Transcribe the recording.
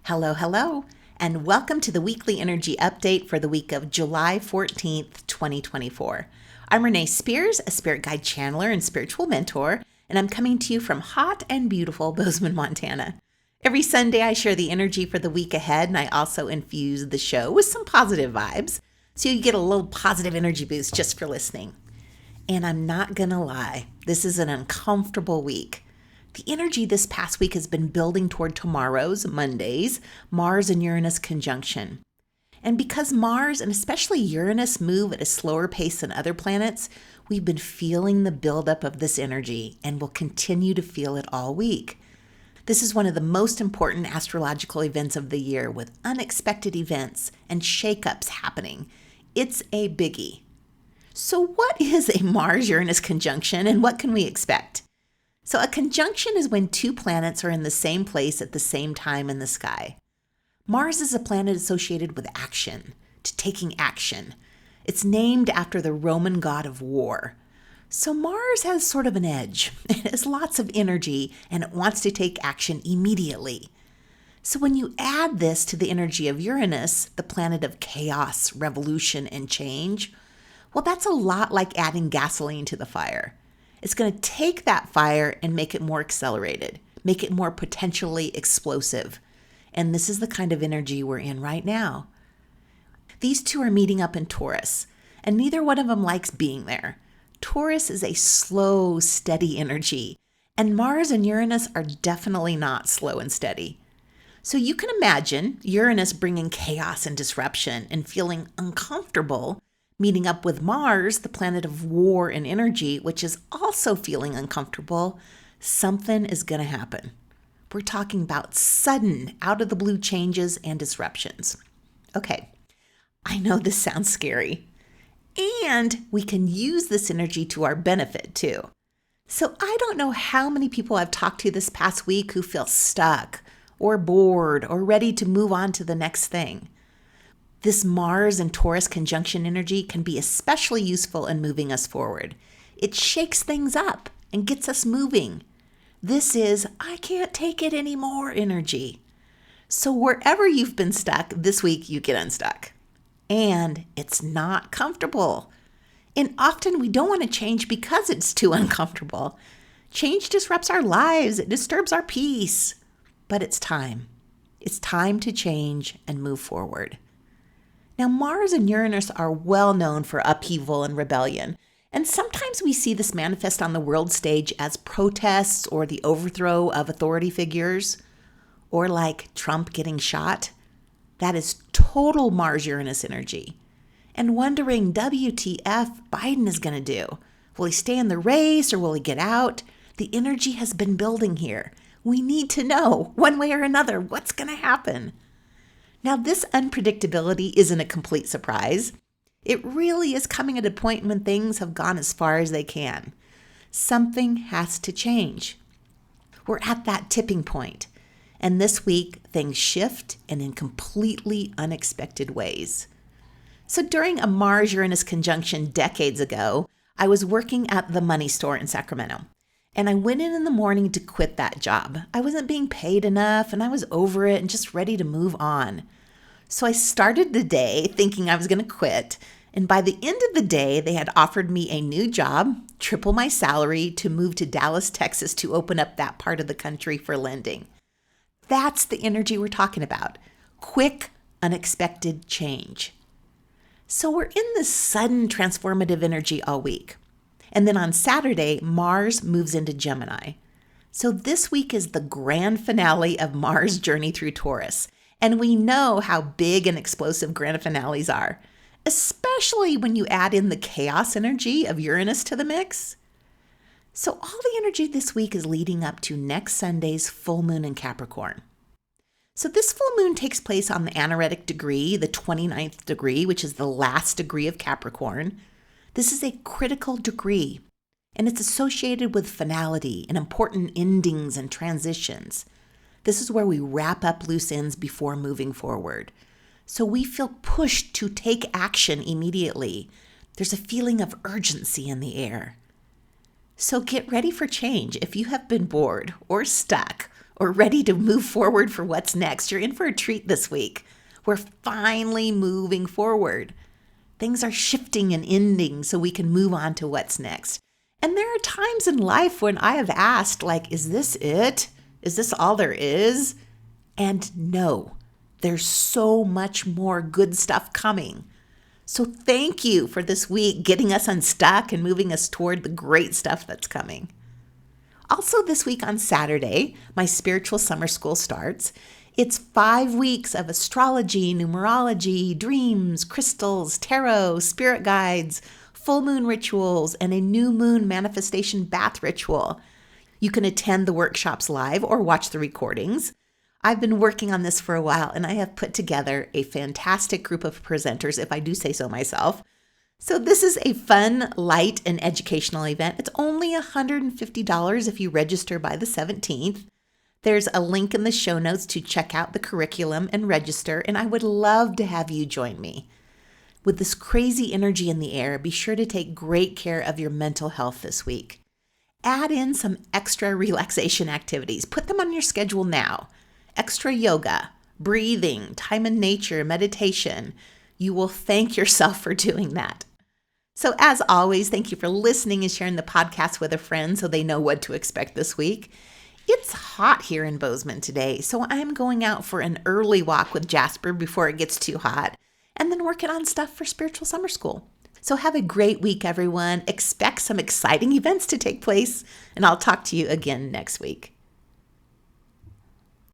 Hello, hello, and welcome to the weekly energy update for the week of July 14th, 2024. I'm Renee Spears, a spirit guide channeler and spiritual mentor, and I'm coming to you from hot and beautiful Bozeman, Montana. Every Sunday, I share the energy for the week ahead, and I also infuse the show with some positive vibes, so you get a little positive energy boost just for listening. And I'm not gonna lie, this is an uncomfortable week. The energy this past week has been building toward tomorrow's, Monday's, Mars and Uranus conjunction. And because Mars and especially Uranus move at a slower pace than other planets, we've been feeling the buildup of this energy and will continue to feel it all week. This is one of the most important astrological events of the year, with unexpected events and shakeups happening. It's a biggie. So what is a Mars-Uranus conjunction and what can we expect? So a conjunction is when two planets are in the same place at the same time in the sky. Mars is a planet associated with action, to taking action. It's named after the Roman god of war. So Mars has sort of an edge. It has lots of energy and it wants to take action immediately. So when you add this to the energy of Uranus, the planet of chaos, revolution, and change, well, that's a lot like adding gasoline to the fire. It's going to take that fire and make it more accelerated, make it more potentially explosive. And this is the kind of energy we're in right now. These two are meeting up in Taurus, and neither one of them likes being there. Taurus is a slow, steady energy, and Mars and Uranus are definitely not slow and steady. So you can imagine Uranus bringing chaos and disruption and feeling uncomfortable, meeting up with Mars, the planet of war and energy, which is also feeling uncomfortable. Something is going to happen. We're talking about sudden, out-of-the-blue changes and disruptions. Okay, I know this sounds scary. And we can use this energy to our benefit, too. So I don't know how many people I've talked to this past week who feel stuck or bored or ready to move on to the next thing. This Mars and Taurus conjunction energy can be especially useful in moving us forward. It shakes things up and gets us moving. This is, I can't take it anymore energy. So wherever you've been stuck, this week you get unstuck. And it's not comfortable. And often we don't want to change because it's too uncomfortable. Change disrupts our lives. It disturbs our peace. But it's time. It's time to change and move forward. Now, Mars and Uranus are well known for upheaval and rebellion, and sometimes we see this manifest on the world stage as protests or the overthrow of authority figures, or like Trump getting shot. That is total Mars-Uranus energy. And wondering, WTF Biden is going to do? Will he stay in the race or will he get out? The energy has been building here. We need to know, one way or another, what's going to happen. Now, this unpredictability isn't a complete surprise. It really is coming at a point when things have gone as far as they can. Something has to change. We're at that tipping point, and this week things shift and in completely unexpected ways. So during a Mars-Uranus conjunction decades ago, I was working at the money store in Sacramento. And I went in the morning to quit that job. I wasn't being paid enough and I was over it and just ready to move on. So I started the day thinking I was going to quit. And by the end of the day, they had offered me a new job, triple my salary, to move to Dallas, Texas to open up that part of the country for lending. That's the energy we're talking about. Quick, unexpected change. So we're in this sudden transformative energy all week. And then on Saturday, Mars moves into Gemini. So this week is the grand finale of Mars' journey through Taurus. And we know how big and explosive grand finales are, especially when you add in the chaos energy of Uranus to the mix. So all the energy this week is leading up to next Sunday's full moon in Capricorn. So this full moon takes place on the anaretic degree, the 29th degree, which is the last degree of Capricorn. This is a critical degree, and it's associated with finality and important endings and transitions. This is where we wrap up loose ends before moving forward. So we feel pushed to take action immediately. There's a feeling of urgency in the air. So get ready for change if you have been bored or stuck or ready to move forward for what's next, you're in for a treat this week. We're finally moving forward. Things are shifting and ending so we can move on to what's next. And there are times in life when I have asked, is this it? Is this all there is? And no, there's so much more good stuff coming. So thank you for this week getting us unstuck and moving us toward the great stuff that's coming. Also this week on Saturday, my spiritual summer school starts. It's 5 weeks of astrology, numerology, dreams, crystals, tarot, spirit guides, full moon rituals, and a new moon manifestation bath ritual. You can attend the workshops live or watch the recordings. I've been working on this for a while, and I have put together a fantastic group of presenters, if I do say so myself. So this is a fun, light, and educational event. It's only $150 if you register by the 17th. There's a link in the show notes to check out the curriculum and register, and I would love to have you join me. With this crazy energy in the air, be sure to take great care of your mental health this week. Add in some extra relaxation activities. Put them on your schedule now. Extra yoga, breathing, time in nature, meditation. You will thank yourself for doing that. So as always, thank you for listening and sharing the podcast with a friend so they know what to expect this week. It's hot here in Bozeman today, so I'm going out for an early walk with Jasper before it gets too hot, and then working on stuff for spiritual summer school. So have a great week, everyone. Expect some exciting events to take place, and I'll talk to you again next week.